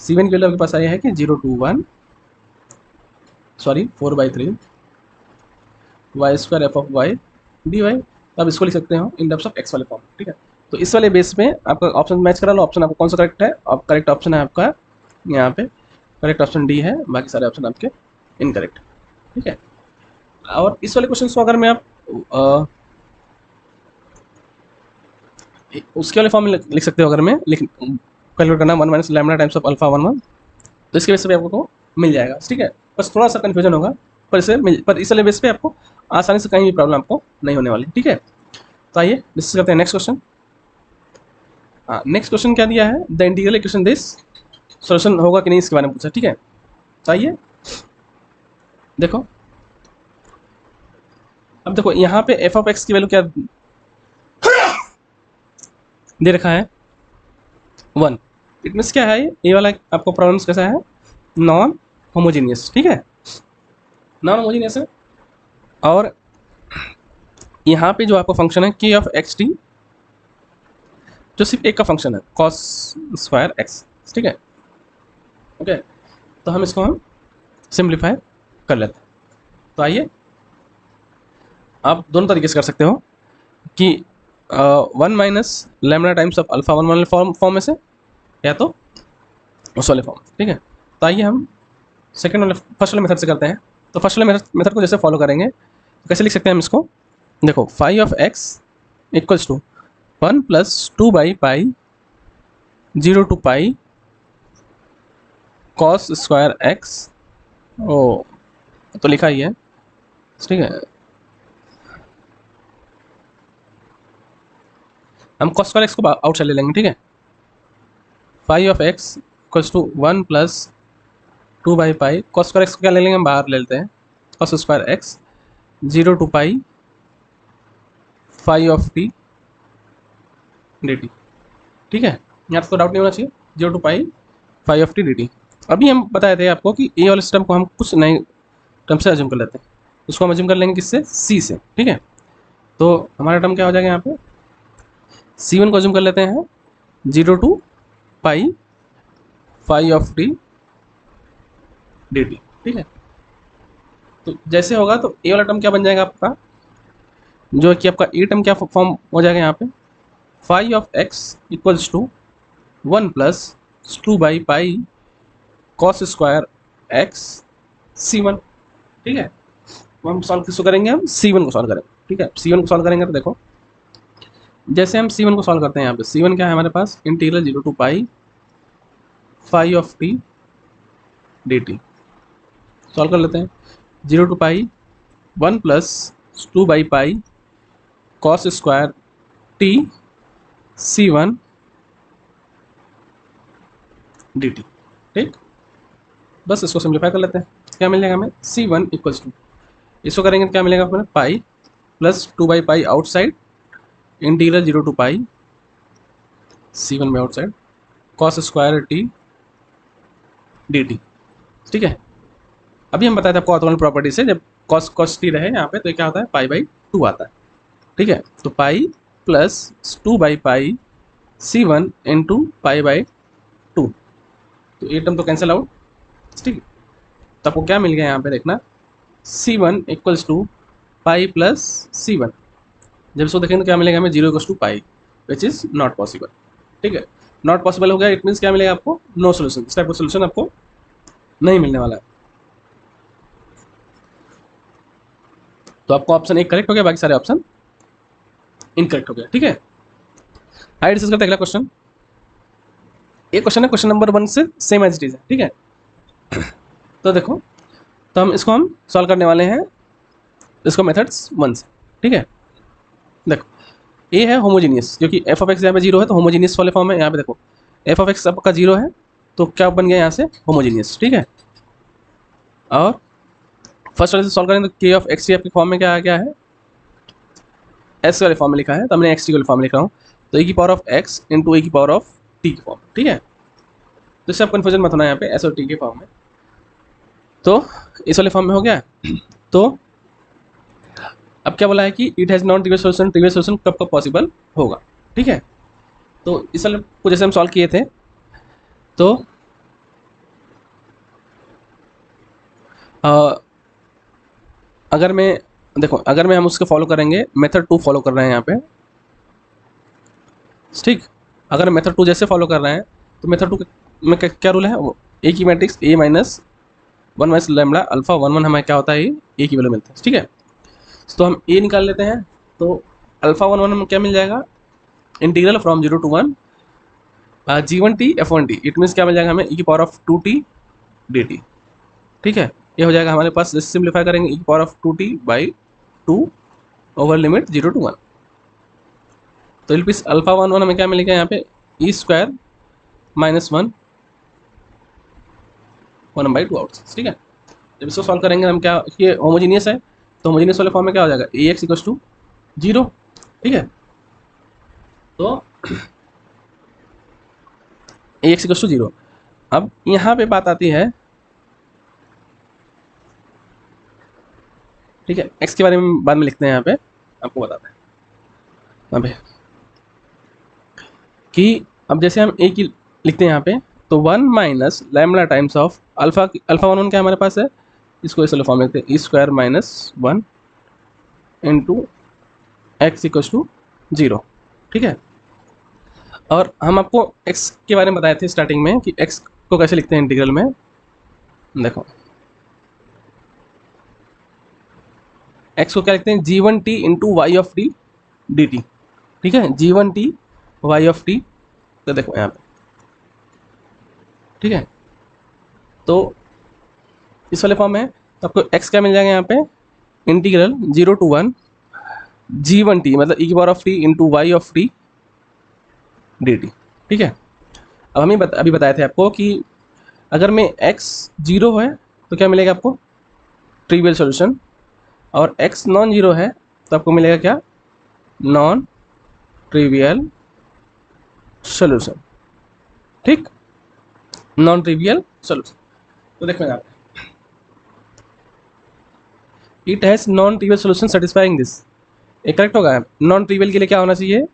C1 की वैल्यू आपके पास आई है कि 0 to 1 4/3 y square f of y d y. तो आप इसको लिख सकते हो इन टर्म्स ऑफ एक्स वाले फॉर्म। ठीक है, तो इस वाले बेस में आपका ऑप्शन मैच करा लो, ऑप्शन आपको कौन सा करेक्ट है, और करेक्ट ऑप्शन है आपका यहाँ पे करेक्ट ऑप्शन डी है, बाकी सारे ऑप्शन आपके इनकरेक्ट। ठीक है, और इस वाले क्वेश्चन को अगर मैं आप उसके वाले फॉर्म में लिख सकते हो, अगर मैं कैलकुलेट करना 1 minus lambda times of alpha 1 1, तो इसके बेस पे आपको मिल जाएगा। ठीक है, बस थोड़ा सा कन्फ्यूजन होगा, पर इस वाले बेस पे आपको आसानी से कहीं भी प्रॉब्लम आपको नहीं होने वाली। ठीक है, तो आइए डिस्कस करते हैं नेक्स्ट क्वेश्चन। हाँ, नेक्स्ट क्वेश्चन क्या दिया है, the integral equation this solution होगा कि नहीं इसके बारे में पूछा। ठीक है, तो आइए देखो, अब देखो यहाँ पे एफ ऑफ एक्स की वैल्यू क्या दे रखा है 1। इट मीन्स क्या है, ये वाला आपको प्रॉब्लम कैसा है, नॉन होमोजीनियस। ठीक है, नॉन होमोजीनियस है, और यहाँ पे जो आपका फंक्शन है k ऑफ एक्स टी, जो सिर्फ एक का फंक्शन है cos स्क्वायर एक्स। ठीक है, ओके, तो हम इसको सिंप्लीफाई कर लेते हैं। तो आइए, आप दोनों तरीके से कर सकते हो कि 1 minus lambda times of alpha 1 वाले फॉर्म में से, या तो उस वाले फॉर्म। ठीक है, तो आइए हम फर्स्ट वाले मेथड से करते हैं। तो फर्स्ट वाले मेथड को जैसे फॉलो करेंगे तो कैसे लिख सकते हैं हम इसको, देखो phi of x equals to 1 + 2/पाई 0 to pi cos square x. ओ, तो लिखा ही है। ठीक है, हम cos स्क्वायर एक्स को आउटसाइड ले लेंगे। ठीक है, phi of x equals to 1 + 2/पाई cos स्क्वायर एक्स को क्या ले लेंगे, हम बाहर ले लेते हैं, cos square x 0 to pi phi of t d t. ठीक है, यहाँ तो डाउट नहीं होना चाहिए, 0 to pi phi of t d t. अभी हम बताए थे आपको कि ए वाले सिस्टम को हम कुछ नए टर्म से अज्यूम कर लेते हैं, उसको हम अज्यूम कर लेंगे किससे, सी से। ठीक है, तो हमारा टर्म क्या हो जाएगा यहाँ पे, C1 को अज्यूम कर लेते हैं 0 to pi phi of t d t. ठीक है, तो जैसे होगा तो ए वाला टर्म क्या बन जाएगा आपका, जो कि आपका ए टर्म क्या फॉर्म हो जाएगा यहाँ पे, phi of x equals to 1 + 2/पाई कॉस स्क्वायर एक्स C1, ठीक है। तो हम सॉल्व किसको करेंगे, हम C1 को सॉल्व करेंगे, ठीक है। C1 को सॉल्व करेंगे तो देखो, जैसे हम C1 को सॉल्व करते हैं, यहाँ पे C1 क्या है हमारे पास, integral 0 to pi phi of t d t. Solve कर लेते हैं, 0 to pi 1 plus 2 by pi cos square t C1 d t, ठीक। बस इसको सिंप्लीफाई कर लेते हैं, क्या मिल जाएगा हमें, C1 इक्वल्स टू, इसको करेंगे तो क्या मिलेगा हमें, pi plus 2 by pi outside integral 0 to pi C1 में outside cos square t d t, ठीक है। अभी हम बताए थे आपको ऑर्थोगोनल प्रॉपर्टी से, जब कॉस कॉस टी रहे यहाँ पे तो क्या होता है, पाई बाई 2 आता है, ठीक है। तो पाई plus 2 by pi C1 into pi by 2, तो ये टर्म तो कैंसिल आउट, ठीक है। तो आपको क्या मिल गया यहाँ पे देखना, C1 equals to pi plus C1, जब इसको देखेंगे तो क्या मिलेगा हमें, 0 equals to pi, which is not possible, ठीक है। नॉट पॉसिबल हो गया, इट मीन्स क्या मिलेगा आपको, नो सोल्यूशन, इस टाइप का सोल्यूशन आपको नहीं मिलने वाला है। तो आपको ऑप्शन 1 करेक्ट हो गया, बाकी सारे ऑप्शन इनकरेक्ट हो गया, ठीक है। आइए डिस्कस करते हैं अगला क्वेश्चन। ये क्वेश्चन है क्वेश्चन नंबर 1 से सेम एज इट इज है, ठीक है। तो देखो, तो हम सॉल्व करने वाले हैं इसको मेथड्स 1 से, ठीक है। देखो, ए है होमोजीनियस, क्योंकि एफ ऑफ एक्स यहाँ पे 0 है तो होमोजीनियस वाले फॉर्म है। यहाँ पे देखो, एफ ऑफ एक्स आपका 0 है तो क्या बन गया यहाँ से, होमोजीनियस, ठीक है। और फर्स्ट वाले से सॉल्व करें तो के ऑफ एक्स टी आपके फॉर्म में क्या आ गया है, एस वाले फॉर्म में लिखा है, तो हमने एक्स टी वाले फॉर्म में लिखा हूँ, तो ए की power of x into a की पावर ऑफ टी की फॉर्म, ठीक है। तो इससे आप कन्फ्यूजन मत होना यहाँ पे, एस और टी के फॉर्म में, तो इस वाले फॉर्म में हो गया। तो अब क्या बोला है कि it has non trivial solution, trivial solution कब कब पॉसिबल होगा, ठीक है। तो इस वाले को जैसे हम सॉल्व किए थे, तो अगर मैं देखो, अगर मैं हम उसको फॉलो करेंगे, मेथड 2 फॉलो कर रहे हैं यहाँ पे, ठीक। अगर मेथड 2 जैसे फॉलो कर रहे हैं तो मेथड 2 में क्या रूल है, वो ए की matrix A minus 1 minus lambda alpha 1 1 हमें क्या होता है, ए की वैल्यू मिलता है, ठीक है। तो हम ए निकाल लेते हैं, तो अल्फा 1 1 में क्या मिल जाएगा, integral from 0 to 1 G1t F1t, it means क्या मिल जाएगा हमें, e की पावर ऑफ 2t dt, ठीक है। ये हो जाएगा हमारे पास, जैसे सिंप्लीफाई करेंगे e की power of 2t by 2 over limit 0 to 1, तो इट मीन्स अल्फा 1 1 हमें क्या मिलेगा यहाँ पे, ई स्क्वायर माइनस 1 1 बाई 2 आउट, ठीक है। जब इसको सॉल्व करेंगे हम, क्या ये होमोजीनियस है, तो होमोजीनियस वाले फॉर्म में क्या हो जाएगा, ए एक्स इक्वल्स टू 0, ठीक है। तो ए एक्स इक्वल्स टू 0, अब यहाँ पे बात आती है, ठीक है। एक्स के बारे में बाद में लिखते हैं, यहाँ पे आपको बताते हैं यहाँ पे कि अब जैसे हम ए की लिखते हैं यहाँ पे, तो 1 minus lambda times of alpha, alpha 1 1 क्या हमारे पास है, इसको इस वाले फॉर्म में लिखते हैं, e square minus 1 into x equals to 0, ठीक है। और हम आपको x के बारे में बताए थे स्टार्टिंग में कि x को कैसे लिखते हैं इंटीग्रल में, देखो x को क्या लिखते हैं, g1t into y of t d t, ठीक है, g1t वाई ऑफ टी, तो देखो यहाँ पे, ठीक है। तो इस वाले फॉर्म में तो आपको x क्या मिल जाएगा यहाँ पे, इंटीग्रल 0 टू 1 g1t मतलब e की power of t into y of t d t, ठीक है। अब हमें अभी बताए थे आपको कि अगर में x 0 है तो क्या मिलेगा आपको, ट्रिवियल सॉल्यूशन, और x नॉन जीरो है तो आपको मिलेगा क्या, नॉन ट्रिवियल सॉल्यूशन, ठीक, नॉन ट्रिवियल सॉल्यूशन। तो देखो यहाँ पे, it has non trivial solution satisfying this, ये करेक्ट होगा। नॉन ट्रिवियल के लिए क्या होना चाहिए,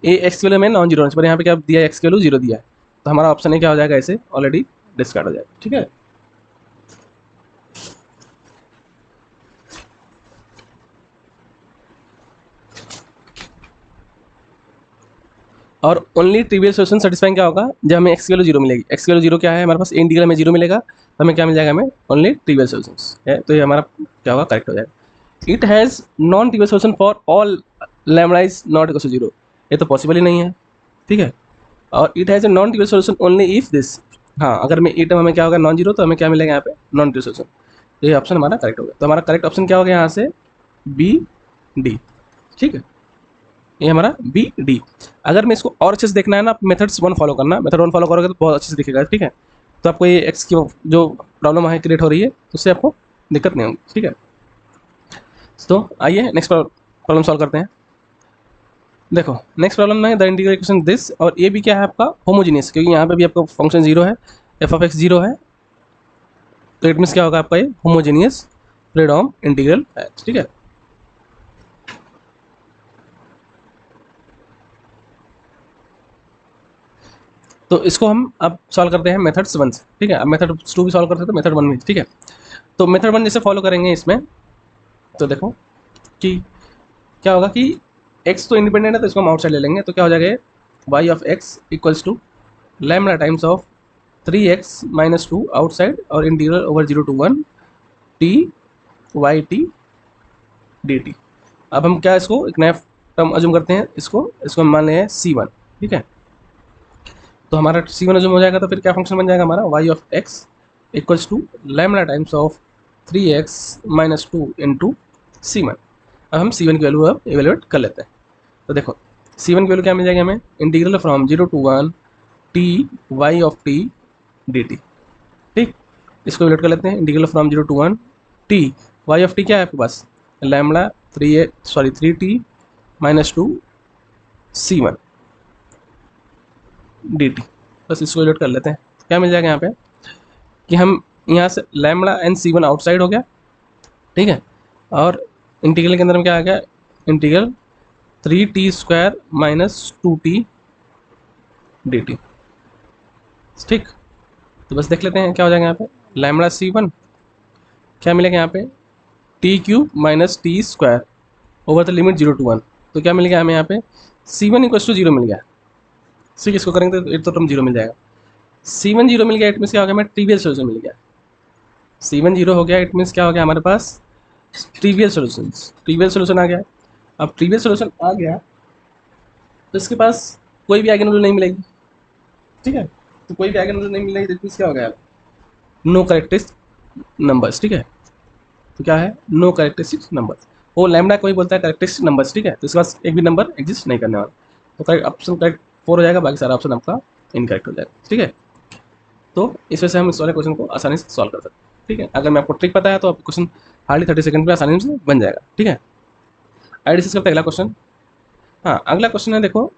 ए एक्स की वैल्यू में नॉन जीरो होना चाहिए, पर यहाँ पे क्या दिया है, एक्स की वैल्यू 0 दिया है, तो हमारा ऑप्शन है क्या हो जाएगा, ऐसे ऑलरेडी डिस्कार्ड हो जाएगा, ठीक है। और ओनली ट्रिवियल सोल्यूशन सेटिस्फाइंग क्या होगा, जब हमें एक्स की वैल्यू जीरो मिलेगी। एक्स की वैल्यू जीरो क्या है हमारे पास, इंटीग्रल में जीरो मिलेगा तो हमें क्या मिल जाएगा, हमें ओनली ट्रिवियल सोल्यूशन है, तो ये हमारा क्या होगा, करेक्ट हो जाएगा। It has non trivial solution for all lambda is not equal to zero, ये तो पॉसिबल ही नहीं है, ठीक है। और it has a non trivial solution only if this, हाँ अगर में ई टर्म हमें क्या होगा नॉन जीरो, तो हमें क्या मिलेगा यहाँ पे नॉन ट्रिवियल सोल्यूशन, तो ये ऑप्शन हमारा करेक्ट हो गया। तो हमारा करेक्ट ऑप्शन क्या हो गया यहाँ से, बी डी, ठीक है, ये हमारा बी डी। अगर मैं इसको और अच्छे से देखना है ना, आप मेथड्स वन फॉलो करना, मेथड वन फॉलो करोगे तो बहुत अच्छे से दिखेगा, ठीक है। तो आपको ये एक्स की जो प्रॉब्लम है क्रिएट हो रही है उससे आपको दिक्कत नहीं होगी, ठीक है। तो आइए नेक्स्ट प्रॉब्लम सॉल्व करते हैं। देखो नेक्स्ट प्रॉब्लम में द इंटीग्रल इक्वेशन दिस, और ये भी क्या है आपका होमोजीनियस, क्योंकि यहाँ पे भी आपका फंक्शन जीरो है, एफ ऑफ एक्स जीरो है, तो इट मीन्स क्या होगा आपका ये होमोजीनियस फ्रीडम इंटीग्रल है, ठीक है। तो इसको हम अब सॉल्व करते हैं मेथड्स वन से, ठीक है। अब मेथड टू भी सॉल्व करते हैं तो मेथड वन में, ठीक है। तो मेथड वन जैसे फॉलो करेंगे इसमें, तो देखो कि क्या होगा कि x तो इंडिपेंडेंट है तो इसको हम आउटसाइड ले लेंगे, तो क्या हो जाएगा, y of x equals to lambda times of 3x minus two outside और integral over zero to one t y t d t. अब हम क्या इसको एक नया टर्म अज्यूम करते हैं, इसको हम मान लें c1, ठीक है। तो हमारा c1 अज्यूम हो जाएगा, तो फिर क्या फंक्शन बन जाएगा हमारा y of x equals to lambda times of 3x minus two into c1। अब हम c1 की वैल्यू अब इवेल्युएट कर लेते हैं। तो देखो c1 की वैल्यू क्या मिल जाएगी हमें, integral from zero to one t y of t d t, ठीक। इसको इवेल्युएट कर लेते हैं, integral from zero to one t y of t क्या है आपके पास, lambda three t minus two c1 d t. बस इसको इवेल्युएट कर लेते हैं, क्या मिल जाएगा यहाँ पे कि हम यहाँ से लैम्बडा एंड c1 आउटसाइड हो गया, ठीक है। और इंटीग्रल के अंदर में क्या आ गया, integral 3t² minus 2t dt, ठीक। तो बस देख लेते हैं क्या हो जाएगा यहाँ पे, लैम्बडा c1 क्या मिलेगा यहाँ पे, t³ minus t² over the limit zero to one, तो क्या मिल गया हमें यहाँ पे c1 इक्वल्स टू जीरो मिल गया, ठीक। इसको करेंगे तो एक तो टर्म जीरो मिल जाएगा, c1 जीरो मिल गया, इट मीन्स क्या हो गया, हमें ट्रिवियल सोल्यूशन मिल गया। c1 जीरो हो गया, इट मीन्स क्या हो गया हमारे पास ट्रिवियल सोल्यूशन आ गया। अब ट्रिवियल सोल्यूशन आ गया तो इसके पास कोई भी आइगन वैल्यू नहीं मिलेगी, ठीक है। तो कोई भी आइगन वैल्यू नहीं मिलेगी, तो क्या हो गया, नो कैरेक्टरिस्टिक नंबर्स, ठीक है। तो क्या है, नो कैरेक्टरिस्टिक नंबर्स, वो लैम्बडा कोई बोलता है कैरेक्टरिस्टिक नंबर्स, ठीक है। तो इसके पास एक भी नंबर एग्जिस्ट नहीं करने वाला, तो करेक्ट ऑप्शन करेक्ट 4 हो जाएगा, बाकी सारा ऑप्शन आपका इनकरेक्ट हो जाएगा, ठीक है। तो इस वजह से हम इस वाले क्वेश्चन को आसानी से सॉल्व कर सकते हैं, ठीक है। अगर मैं आपको ट्रिक पता है तो आप क्वेश्चन हार्डली 30 सेकंड में आसानी से बन जाएगा, ठीक है। आइए डिस्कस करते हैं अगला क्वेश्चन। हाँ अगला क्वेश्चन है, देखो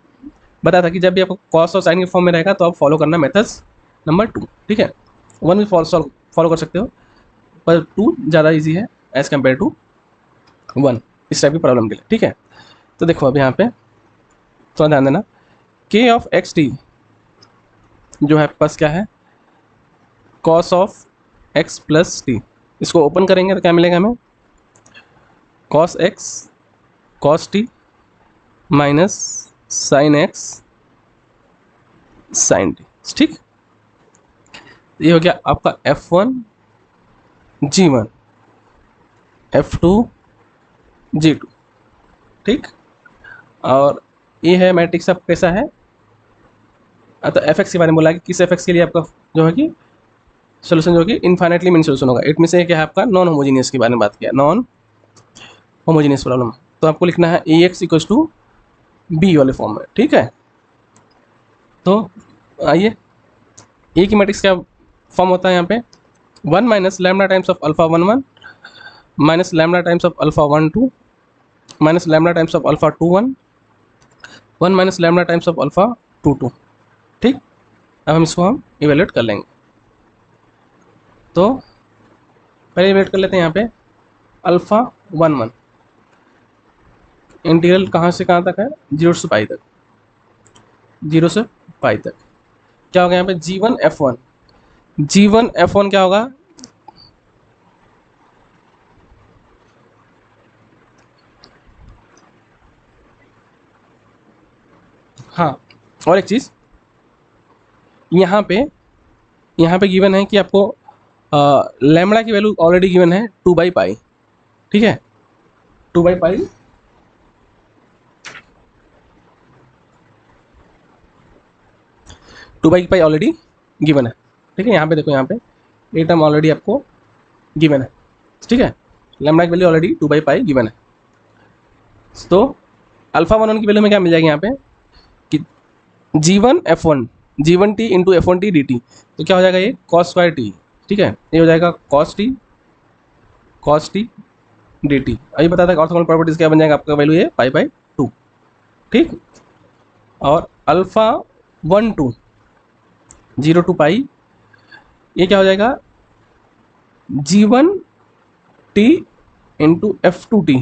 बताया था कि जब भी आपको कॉस और साइन के फॉर्म में रहेगा तो आप फॉलो करना मेथड्स नंबर 2, ठीक है। 1 भी फॉलो कर सकते हो, पर 2 ज़्यादा इजी है एज़ कम्पेयर टू 1 इस टाइप की प्रॉब्लम के लिए, ठीक है। तो देखो अब यहाँ पे थोड़ा ध्यान देना, k ऑफ एक्स टी जो है आपके पास क्या है, cos of x plus t, इसको ओपन करेंगे तो क्या मिलेगा हमें, cos x cos t minus sine x sine t, ठीक। ये हो गया आपका f1 g1 f2 g2, ठीक। और ये है मैट्रिक्स आपका कैसा है, तो एफ एक्स के बारे में बोला कि किस एफ एक्स के लिए आपका जो है कि सोल्यूशन जो है कि इनफाइनाइटली मिनी सोल्यूशन होगा, इट मीन से क्या है आपका नॉन होमोजीनियस के बारे में बात किया, नॉन होमोजीनियस प्रॉब्लम। तो आपको लिखना है ए एक्स इक्वल्स टू बी वाले फॉर्म में, ठीक है। तो आइए ए की मैट्रिक्स क्या फॉर्म होता है यहाँ पे, 1 minus lambda times of alpha 1 1 minus lambda times of alpha 1 2 minus lambda times of alpha 2 1 1 minus lambda times of alpha 2 2, ठीक। अब हम इसको हम इवेल्युएट कर लेंगे, तो पहले इवेल्युएट कर लेते हैं यहाँ पे अल्फा 1 1, इंटीग्रल कहाँ से कहाँ तक है, 0 से पाई तक, 0 से पाई तक। क्या होगा यहाँ पे g1 f1 क्या होगा, हाँ और एक चीज़ यहाँ पे गिवन है कि आपको लैम्बडा की वैल्यू ऑलरेडी गिवन है 2/पाई, ठीक है, 2/पाई, two by pi already given है, ठीक है। यहाँ पे देखो, यहाँ पे ये टर्म ऑलरेडी आपको गिवन है, ठीक है, लैम्बडा की वैल्यू ऑलरेडी 2/पाई गिवन है। तो α11 की वैल्यू में क्या मिल जाएगी यहाँ पे कि G1 इंटू F1t dt, तो क्या हो जाएगा ये cos स्क्वायर t, ठीक है, ये हो जाएगा cos t dt। अभी बताया था ऑर्थोगोनल प्रॉपर्टीज क्या बन जाएगा, आपका वैल्यू है π/2, ठीक। और α12 0 to पाई, ये क्या हो जाएगा G1t इंटू F2t,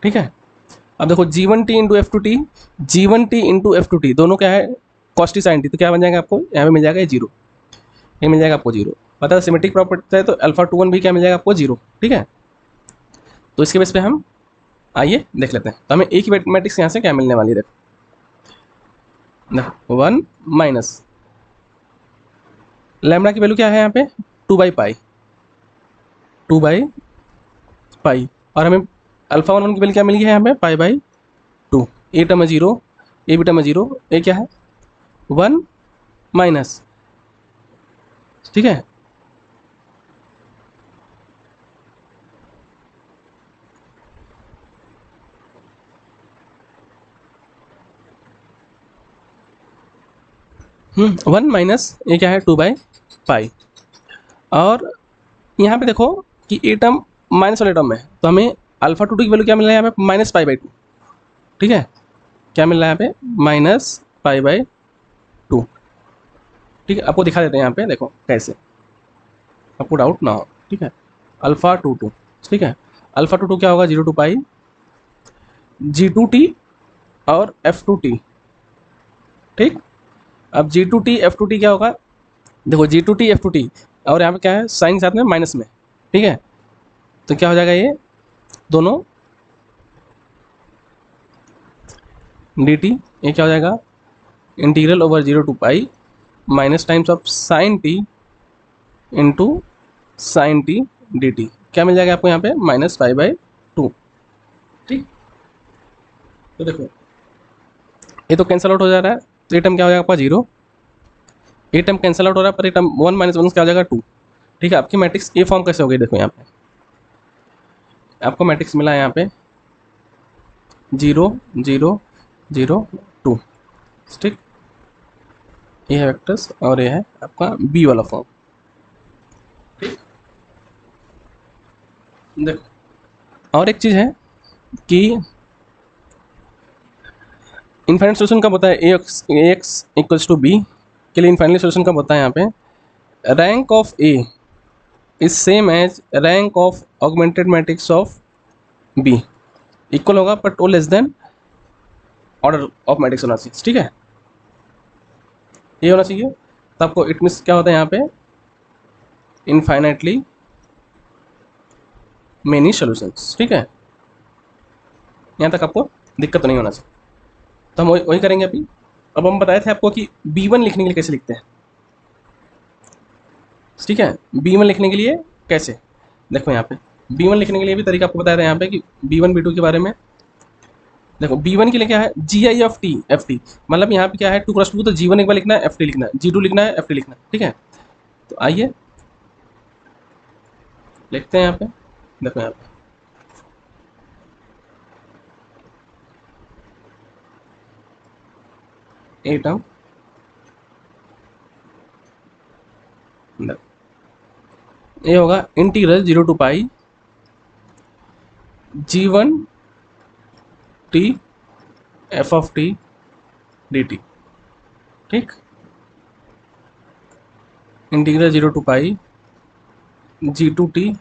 ठीक है। अब देखो G1t इंटू F2t दोनों क्या है cos t sin t, तो क्या बन जाएगा आपको यहाँ पे मिल जाएगा 0, ये मिल जाएगा आपको 0। पता है सिमेट्रिक प्रॉपर्टी है तो α21 भी क्या मिल जाएगा आपको 0, ठीक है। तो इसके बेस पे हम आइए देख लेते हैं, तो हमें एक ही मैट्रिक्स यहाँ से क्या मिलने वाली है, देखो 1 माइनस लैम्बडा की वैल्यू क्या है यहाँ पे 2/पाई, और हमें α11 की वैल्यू क्या मिल गई है यहाँ पे π/2, ये टर्म है 0, ये भी टर्म है 0, ये क्या है 1 माइनस, ठीक है, वन माइनस ये क्या है 2/पाई। और यहाँ पे देखो कि ये टर्म माइनस वाले टर्म है, तो हमें α22 की वैल्यू क्या मिल रहा है यहाँ पे -π/2, ठीक है, क्या मिल रहा है यहाँ पे -π/2, ठीक है। आपको दिखा देते हैं यहाँ पे, देखो कैसे, आपको डाउट ना हो, ठीक है। α22, ठीक है, α22 क्या होगा 0 to पाई G2t और F2t, ठीक। अब G2t F2t क्या होगा, देखो G2t F2t, और यहाँ पे क्या है साइन साथ में माइनस में, ठीक है, तो क्या हो जाएगा ये दोनों dt, ये क्या हो जाएगा integral over 0 to pi minus times of sine t into sine t dt, क्या मिल जाएगा आपको यहाँ पे -π/2, ठीक। तो देखो ये तो कैंसल आउट हो जा रहा है, तो ये टर्म क्या हो जाएगा आपका 0, ये टर्म कैंसल आउट हो रहा है, पर ये टर्म 1 - 1 क्या हो जाएगा 2, ठीक है। आपकी मैट्रिक्स ये फॉर्म कैसे हो गई, देखो यहाँ पे आपको मैट्रिक्स मिला है यहाँ पे 0 0 0 2, ठीक, ये है वेक्टर्स और ये है आपका बी वाला फॉर्म, ठीक। देखो और एक चीज़ है कि इनफाइनाइट सोल्यूशन कब होता है, ax इक्वल्स टू बी के लिए इनफाइनाइट सोल्यूशन कब होता है, यहाँ पे rank of A is same as rank of augmented matrix of B, equal होगा but oh less than order of matrix होना चाहिए, ठीक है, ये होना चाहिए। तो आपको इट मीन्स क्या होता है यहाँ पे इनफाइनाइटली मेनी सॉल्यूशंस, ठीक है, यहाँ तक आपको दिक्कत तो नहीं होना चाहिए। तो हम वही करेंगे अभी। अब हम बताए थे आपको कि B1 लिखने के लिए कैसे लिखते हैं, ठीक है, B1 लिखने के लिए कैसे, देखो यहाँ पे B1 लिखने के लिए भी तरीका आपको बताया था यहाँ पे कि B1 B2 के बारे में। देखो B1 के लिए क्या है GI ऑफ टी FT, मतलब यहाँ पे क्या है 2 क्रॉस 2, तो G1 एक बार लिखना है, FT लिखना है, G2 लिखना है, FT लिखना है, ठीक है। तो आइए लिखते हैं यहाँ पे, देखो यहाँ पे ए टर्म, ये होगा integral 0 to pi G1t f of t dt, ठीक, integral 0 to pi G2t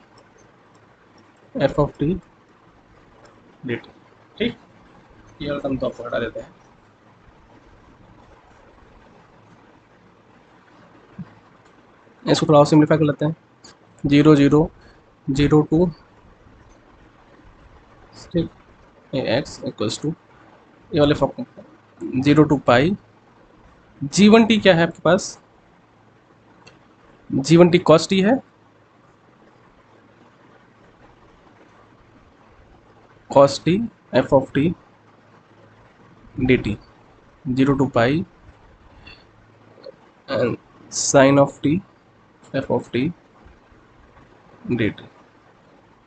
f of t dt, ठीक। ये वाला टर्म तो आपको हटा देते हैं, इसको थोड़ा और सिंप्लीफाई कर लेते हैं 0 0 0 2, ठीक, ये x इक्वल्स टू ये वाले फॉर्म 0 to पाई। G1t क्या है आपके पास? G1t कॉस टी है, cos t f of t d t, 0 to pi and sine of t f of t d t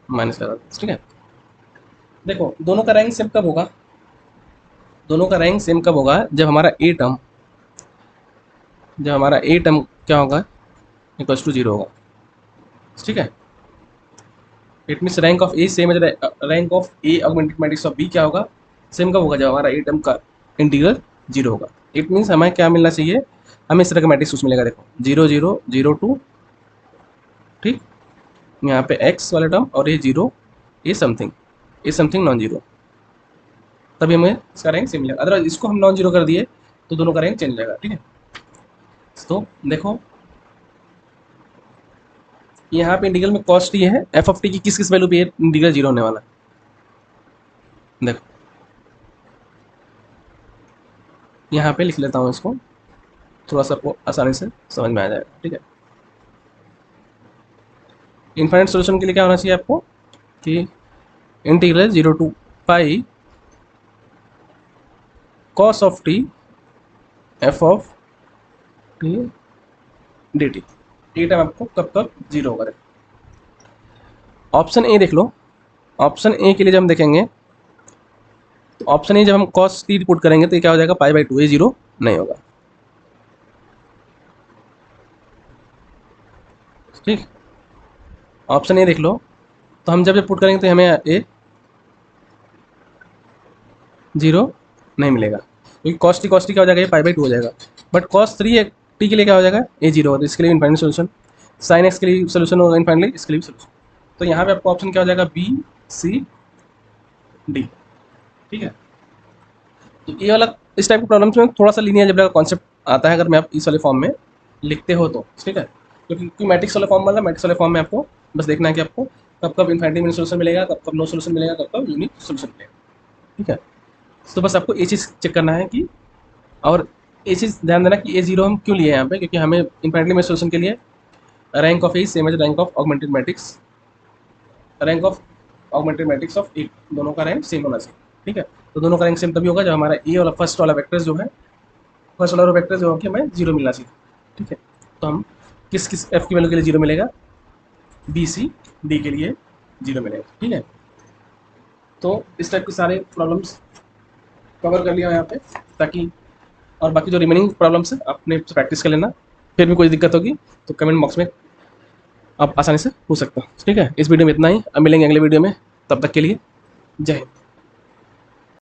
minus का, ठीक है। देखो दोनों का रैंक सेम कब होगा? दोनों का रैंक सेम कब होगा? जब हमारा ए टर्म क्या होगा? इक्वल्स टू 0 होगा, ठीक है। It means rank of A same as rank of a augmented matrix of b क्या होगा? सेम कब होगा? जब हमारा ए टर्म का इंटीग्रल 0 होगा। इट मीन्स हमें क्या मिलना चाहिए? हमें इस तरह का मैट्रिक्स कुछ मिलेगा, देखो 0 0 0 2, ठीक, यहाँ पे एक्स वाला टर्म और ये 0 ए समथिंग नॉन जीरो, तभी हमें इसका रैंक सेम मिलेगा। अदरवाइज इसको हम नॉन जीरो कर दिए तो दोनों का रैंक चेंज हो जाएगा, ठीक है। तो देखो यहाँ पे इंटीग्रल में कॉस टी है, एफ ऑफ टी की किस किस वैल्यू पे इंटीग्रल 0 होने वाला है? देखो यहाँ पे लिख लेता हूँ इसको, थोड़ा सा आपको आसानी से समझ में आ जाएगा, ठीक है। इनफाइनाइट सॉल्यूशन के लिए क्या होना चाहिए आपको कि integral 0 to pi cos of t f of t d T, ये टाइम आपको कब कब 0 होगा। ऑप्शन ए देख लो, ऑप्शन ए के लिए जब हम देखेंगे तो ऑप्शन ए जब हम कॉस टी पुट करेंगे तो ये क्या हो जाएगा? पाई बाई 2, ये 0 नहीं होगा, ठीक। ऑप्शन ए देख लो, तो हम जब पुट करेंगे तो हमें ए 0 नहीं मिलेगा, क्योंकि कॉस टी क्या हो जाएगा? ये पाई बाई 2 हो जाएगा। बट कॉस 3 टी के लिए क्या हो जाएगा? ए 0 होगा, इसके लिए इनफाइनाइट सोल्यूशन। साइन एक्स के लिए सोल्यूशन होगा इनफाइनाइटली, इसके लिए भी सोल्यूशन। तो यहाँ पे आपको ऑप्शन क्या हो जाएगा? बी सी डी, ठीक है। तो ये वाला इस टाइप के प्रॉब्लम्स में थोड़ा सा लीनियर अलजेब्रा का कॉन्सेप्ट आता है, अगर मैं आप इस वाले फॉर्म में लिखते हो तो, ठीक है। क्योंकि मैट्रिक्स वाला फॉर्म वाला मैट्रिक्स वाले फॉर्म में आपको बस देखना है कि आपको कब कब इनफाइनाइट में सोल्यूशन मिलेगा, कब कब नो सोल्यूशन मिलेगा, कब कब यूनिक सोल्यूशन मिलेगा, ठीक है। तो बस आपको ये चीज़ चेक करना है कि, और ये चीज़ ध्यान देना कि ए 0 हम क्यों लिए यहाँ पे, क्योंकि हमें इनफाइनाइटली में सोल्यूशन के लिए rank of A same as rank of augmented matrix, rank of augmented matrix of A, दोनों का रैंक सेम होना चाहिए, ठीक है। तो दोनों का रैंक सेम तभी होगा जब हमारा ए वाला फर्स्ट वाला वेक्टर जो है, फर्स्ट वाला वेक्टर जो है हमें 0 मिलना चाहिए, ठीक है। तो हम किस किस एफ की वैल्यू के लिए 0 मिलेगा? बी सी डी के लिए 0 मिलेगा, ठीक है। तो इस टाइप के सारे प्रॉब्लम्स कवर कर लिया यहाँ पे, ताकि और बाकी जो रिमेनिंग प्रॉब्लम्स है आपने प्रैक्टिस कर लेना। फिर भी कोई दिक्कत होगी तो कमेंट बॉक्स में आप आसानी से पूछ सकते हो, ठीक है। इस वीडियो में इतना ही, अब मिलेंगे अगले वीडियो में, तब तक के लिए जय हिंद।